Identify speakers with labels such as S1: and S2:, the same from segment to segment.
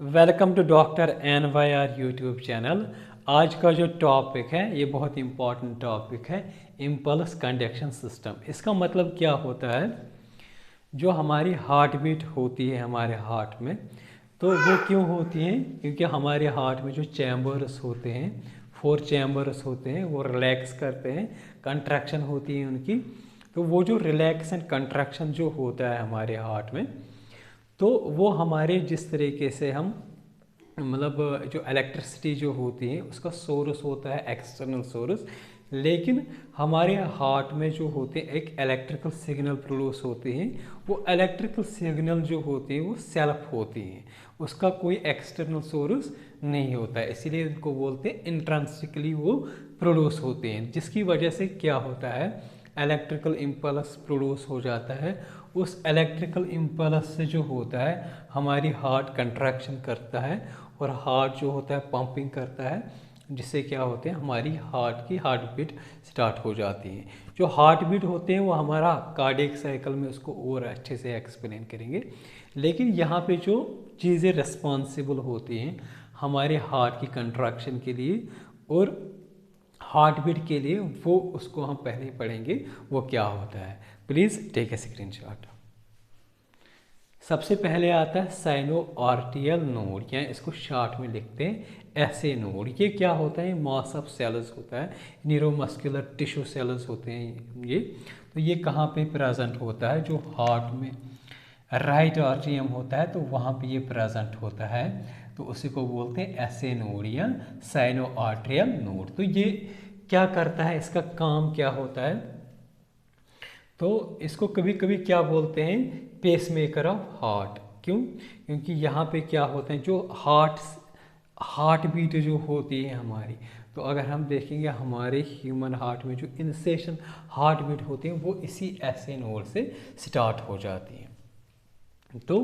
S1: Welcome to doctor NYR YouTube channel. आज का जो टॉपिक है ये बहुत इम्पॉर्टेंट टॉपिक है, इम्पल्स कंडक्शन सिस्टम। इसका मतलब क्या होता है, जो हमारी हार्ट बीट होती है हमारे हार्ट में, तो वो क्यों होती है? क्योंकि हमारे हार्ट में जो चैम्बर्स होते हैं, 4 चैम्बर्स होते हैं, वो रिलैक्स करते हैं, कंट्रैक्शन होती है उनकी। तो वो जो रिलैक्स एंड कंट्रैक्शन जो होता है हमारे हार्ट में, तो वो हमारे जिस तरीके से हम मतलब जो इलेक्ट्रिसिटी जो होती है उसका सोर्स होता है एक्सटर्नल सोर्स, लेकिन हमारे हार्ट में जो होते हैं एक इलेक्ट्रिकल सिग्नल प्रोड्यूस होते हैं। वो इलेक्ट्रिकल सिग्नल जो होते हैं वो सेल्फ होती हैं, उसका कोई एक्सटर्नल सोर्स नहीं होता है, इसीलिए उनको बोलते हैं इंट्रिंसिकली वो प्रोड्यूस होते हैं। जिसकी वजह से क्या होता है, इलेक्ट्रिकल इम्पल्स प्रोड्यूस हो जाता है। उस इलेक्ट्रिकल इम्पल्स से जो होता है हमारी हार्ट कंट्रैक्शन करता है और हार्ट जो होता है पंपिंग करता है, जिससे क्या होते हैं हमारी हार्ट बीट स्टार्ट हो जाती है। जो हार्ट बीट होते हैं वो हमारा कार्डियक साइकिल में उसको और अच्छे से एक्सप्लेन करेंगे, लेकिन यहाँ पे जो चीज़ें रिस्पॉन्सिबल होती हैं हमारे हार्ट की कंट्रैक्शन के लिए और हार्ट बीट के लिए, वो उसको हम पहले ही पढ़ेंगे वो क्या होता है। Please take a screenshot. सबसे पहले आता है साइनो आर्टियल नोड, या इसको शॉर्ट में लिखते हैं ऐसे नोड। ये क्या होता है, मास ऑफ सेल्स होता है, न्यूरोमस्कुलर टिश्यू सेल्स होते हैं ये। तो ये कहाँ पे प्रेजेंट होता है, जो हार्ट में राइट आर्ट्रियम होता है तो वहाँ पे ये प्रेजेंट होता है, तो उसी को बोलते हैं ऐसे नोड या साइनो आर्टियल नोड। तो ये क्या करता है, इसका काम क्या होता है, तो इसको कभी कभी क्या बोलते हैं, पेसमेकर ऑफ हार्ट। क्यों? क्योंकि यहाँ पे क्या होते हैं, जो हार्ट बीट जो होती है हमारी, तो अगर हम देखेंगे हमारे ह्यूमन हार्ट में जो इंसेशन हार्ट बीट होती है वो इसी ऐसे नोड से स्टार्ट हो जाती है। तो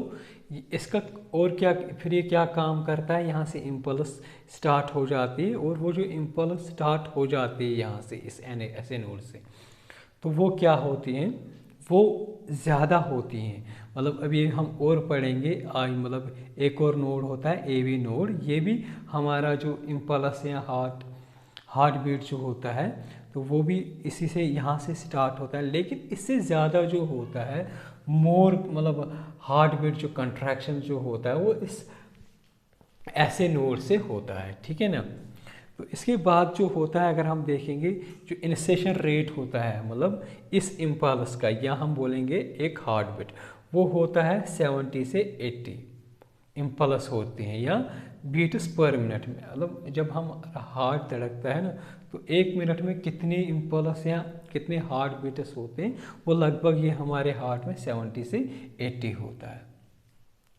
S1: इसका और क्या, फिर ये क्या काम करता है, यहाँ से इम्पल्स स्टार्ट हो जाती है, और वो जो इम्पल्स स्टार्ट हो जाती है यहाँ से इस ऐसे नोड से, तो वो क्या होती हैं, वो ज़्यादा होती हैं। मतलब अभी हम और पढ़ेंगे आज, मतलब एक और नोड होता है AV नोड। ये भी हमारा जो इम्पल्स या हार्ट बीट जो होता है तो वो भी इसी से यहाँ से स्टार्ट होता है, लेकिन इससे ज़्यादा जो होता है मोर, मतलब हार्ट बीट जो कंट्रैक्शन जो होता है वो इस ऐसे नोड से होता है, ठीक है ना। तो इसके बाद जो होता है, अगर हम देखेंगे जो इनिशिएशन रेट होता है, मतलब इस इम्पल्स का, या हम बोलेंगे एक हार्ट बीट, वो होता है 70 से 80 इम्पल्स होते हैं या बीट्स पर मिनट में। मतलब जब हम हार्ट धड़कता है ना, तो 1 मिनट में कितने इम्पल्स या कितने हार्ट बीट्स होते हैं, वो लगभग ये हमारे हार्ट में 70 से 80 होता है।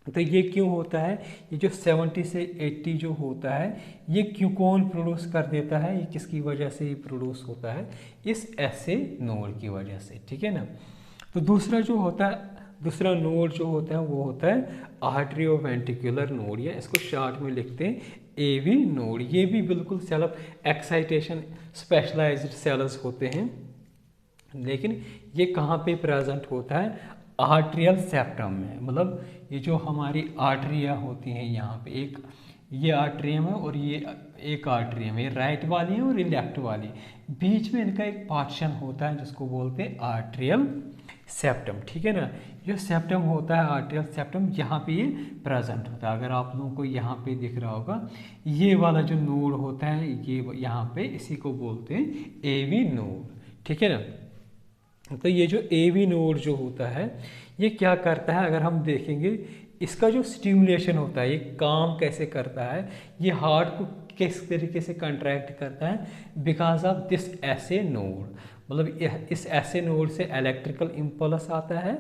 S1: तो ये क्यों होता है, ये जो 70 से 80 जो होता है, ये क्यों, कौन प्रोड्यूस कर देता है, ये किसकी वजह से ये प्रोड्यूस होता है, इस ऐसे नोड की वजह से, ठीक है ना। तो दूसरा जो होता है, दूसरा नोड जो होता है वो होता है आर्ट्रियोवेंट्रिकुलर नोड, या इसको शॉर्ट में लिखते हैं AV नोड। ये भी बिल्कुल सेल्फ एक्साइटेशन स्पेशलाइज्ड सेल्स होते हैं, लेकिन ये कहाँ पे प्रेजेंट होता है, आर्ट्रियल सेप्टम में। मतलब ये जो हमारी आर्टरिया होती हैं, यहाँ पे एक ये आर्ट्रियम है और ये एक आर्ट्रियम है, ये राइट वाली है और ये लेफ्ट वाली, बीच में इनका एक पार्टीशन होता है जिसको बोलते हैं आर्ट्रियल सेप्टम, ठीक है ना। जो सेप्टम होता है आर्ट्रियल सेप्टम, यहाँ पे ये प्रेजेंट होता है। अगर आप लोगों को यहाँ पे दिख रहा होगा, ये वाला जो नोड होता है ये यहाँ पे, इसी को बोलते हैं AV नोड, ठीक है ना। तो ये जो AV नोड जो होता है ये क्या करता है, अगर हम देखेंगे इसका जो स्टिमुलेशन होता है, ये काम कैसे करता है, ये हार्ट को किस तरीके से कंट्रैक्ट करता है, बिकॉज ऑफ दिस ऐसे नोड। मतलब इस ऐसे नोड से इलेक्ट्रिकल इम्पल्स आता है,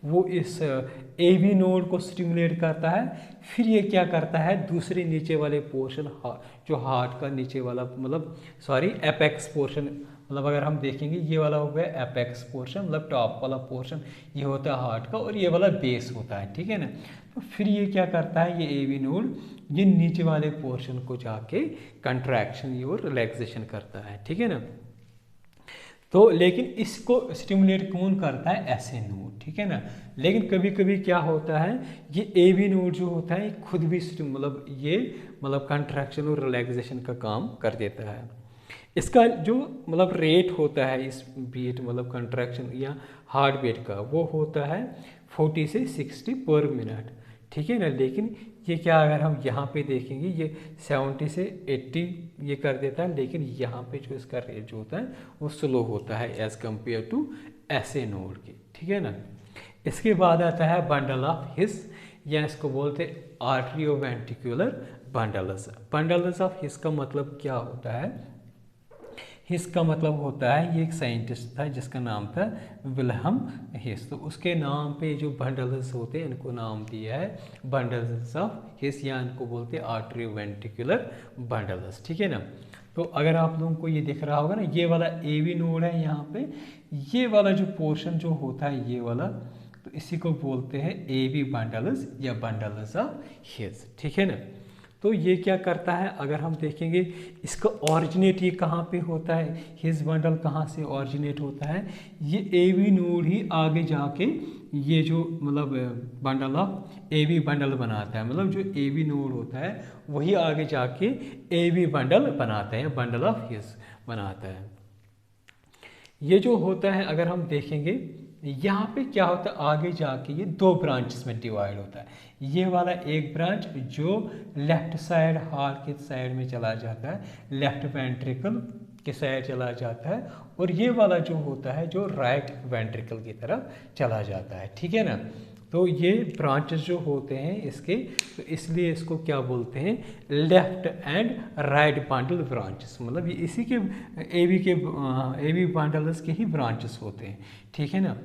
S1: वो इस AV नोड को स्टिमुलेट करता है, फिर ये क्या करता है, दूसरे नीचे वाले पोर्शन, जो हार्ट का नीचे वाला, मतलब सॉरी एपेक्स पोर्शन, मतलब अगर हम देखेंगे ये वाला हो गया एपेक्स पोर्शन, मतलब टॉप वाला पोर्शन ये होता है हार्ट का, और ये वाला बेस होता है, ठीक है ना। तो फिर ये क्या करता है, ये AV नोड ये नीचे वाले पोर्शन को जाके कंट्रैक्शन और रिलैक्सेशन करता है, ठीक है ना। तो लेकिन इसको स्टिमुलेट कौन करता है, ऐसे नोड, ठीक है ना। लेकिन कभी कभी क्या होता है, ये ए बी नोड जो होता है खुद भी मतलब कंट्रैक्शन और रिलैक्सेशन का काम कर देता है। इसका जो रेट होता है इस बीट कंट्रैक्शन या हार्ट बीट का, वो होता है 40 से 60 पर मिनट, ठीक है ना। लेकिन ये क्या, अगर हम यहाँ पे देखेंगे ये 70 से 80 ये कर देता है, लेकिन यहाँ पे जो इसका रेट जो होता है वो स्लो होता है एज़ कम्पेयर टू ऐसे नोड के, ठीक है ना। इसके बाद आता है बंडल ऑफ हिस, या इसको बोलते हैं आर्ट्रियोवेंट्रिकुलर बंडल्स। बंडल्स ऑफ हिस का मतलब क्या होता है, हिस का मतलब होता है, ये एक साइंटिस्ट था जिसका नाम था विल्हम हिस, तो उसके नाम पे जो बंडल्स होते हैं इनको नाम दिया है बंडल्स ऑफ हिस, या इनको बोलते हैं आर्ट्रियोवेंट्रिकुलर बंडल्स, ठीक है ना। तो अगर आप लोगों को ये दिख रहा होगा ना, ये वाला ए बी नोड है यहाँ पे, ये वाला जो पोर्शन जो होता है ये वाला, तो इसी को बोलते हैं ए बी बंडल्स या बंडल्स ऑफ हिस, ठीक है ना। तो ये क्या करता है, अगर हम देखेंगे इसका ऑरिजिनेट ये कहाँ पे होता है, हिज बंडल कहाँ से ऑरिजिनेट होता है, ये ए बी नोड ही आगे जाके ये जो bundle of A B bundle बनाता है, जो ए बी नोड होता है वही आगे जाके ए बी बंडल बनाता है, बंडल ऑफ हिज बनाता है। ये जो होता है अगर हम देखेंगे यहाँ पे क्या होता है, आगे जाके ये दो ब्रांचेस में डिवाइड होता है। ये वाला एक ब्रांच जो लेफ्ट साइड हार्ट के साइड में चला जाता है, लेफ्ट वेंट्रिकल के साइड चला जाता है, और ये वाला जो होता है जो राइट वेंट्रिकल की तरफ चला जाता है, ठीक है ना। तो ये ब्रांचेस जो होते हैं इसके, तो इसलिए इसको क्या बोलते हैं, left and right bundle branches, ये इसी के ए बी बंडल्स के ही ब्रांचेस होते हैं, ठीक है ना।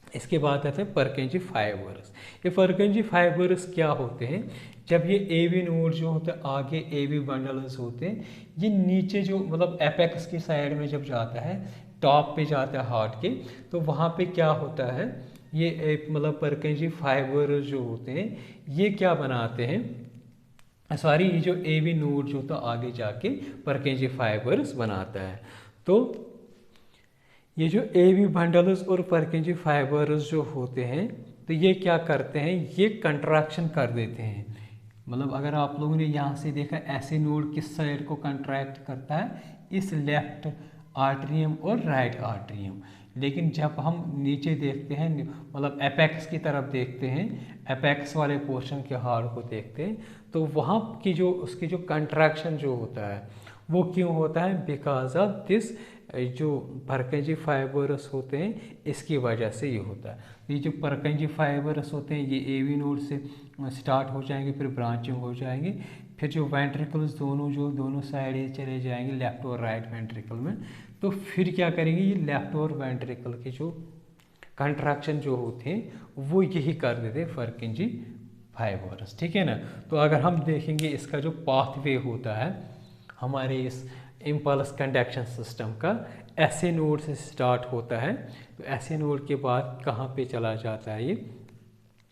S1: इसके बाद आते हैं परकेंजी फाइबर्स। ये परकेंजी फाइबर्स क्या होते हैं, जब ये ए बी नोड जो होता है आगे ए बी बंडल्स होते हैं, ये नीचे जो एपेक्स की साइड में जब जाता है, टॉप पे जाता है हार्ट के, तो वहाँ पे क्या होता है, ये एक परकेंजी फाइबर जो होते हैं ये क्या बनाते हैं, सॉरी ये जो ए बी नोड जो होता है आगे जाके परकेंजी फाइबर्स बनाता है। तो ये जो ए बी बंडल्स और परकेंजी फाइबर्स जो होते हैं, तो ये क्या करते हैं, ये कंट्रैक्शन कर देते हैं। अगर आप लोगों ने यहाँ से देखा, ऐसे नोड किस साइड को कंट्रैक्ट करता है, इस लेफ्ट आर्टरियम और राइट आर्टरियम। लेकिन जब हम नीचे देखते हैं एपेक्स की तरफ देखते हैं, एपेक्स वाले पोर्शन के हार्ट को देखते हैं, तो वहाँ की जो उसकी जो कंट्रैक्शन जो होता है वो क्यों होता है, बिकॉज ऑफ दिस जो परकेंजी फाइबरस होते हैं इसकी वजह से ये होता है। ये जो परकेंजी फाइबरस होते हैं ये ए बी नोड से स्टार्ट हो जाएंगे, फिर ब्रांचिंग हो जाएंगे, फिर जो वेंट्रिकल्स दोनों साइड चले जाएंगे लेफ्ट और राइट वेंट्रिकल में, तो फिर क्या करेंगे, ये लेफ्ट और वेंट्रिकल के जो कंट्रैक्शन जो होते हैं वो यही कर देते हैं परकेंजी फाइबरस, ठीक है ना। तो अगर हम देखेंगे इसका जो पाथवे होता है हमारे इस इम्पल्स कंडक्शन सिस्टम का, ऐसे नोड से स्टार्ट होता है, तो ऐसे नोड के बाद कहाँ पे चला जाता है, ये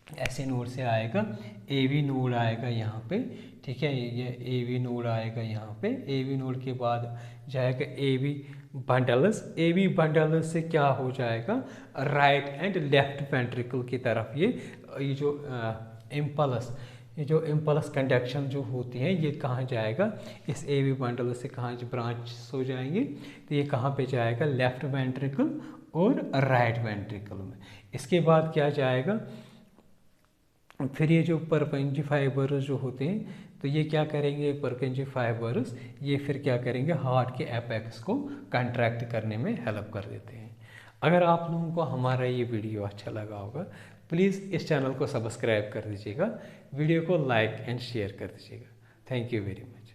S1: ऐसे नोड से आएगा, ए बी नोड आएगा यहाँ पे, ठीक है, ये ए बी नोड आएगा यहाँ पे, ए बी नोड के बाद जाएगा A B bundles, A B bundles से क्या हो जाएगा, राइट एंड लेफ्ट वेंट्रिकल की तरफ ये जो इम्पल्स कंडक्शन जो होती है ये कहाँ जाएगा, इस ए बी बंडल से कहाँ ब्रांच हो जाएंगे, तो ये कहाँ पे जाएगा, लेफ्ट वेंट्रिकल और राइट वेंट्रिकल में। इसके बाद क्या जाएगा, फिर ये जो परकेंजी फाइबर्स जो होते हैं, तो ये क्या करेंगे, परकेंजी फाइबर्स ये फिर क्या करेंगे, हार्ट के एपेक्स को कंट्रैक्ट करने में हेल्प कर देते हैं। अगर आप लोगों को हमारा ये वीडियो अच्छा लगा होगा, प्लीज़ इस चैनल को सब्सक्राइब कर दीजिएगा, वीडियो को लाइक एंड शेयर कर दीजिएगा। Thank you very much.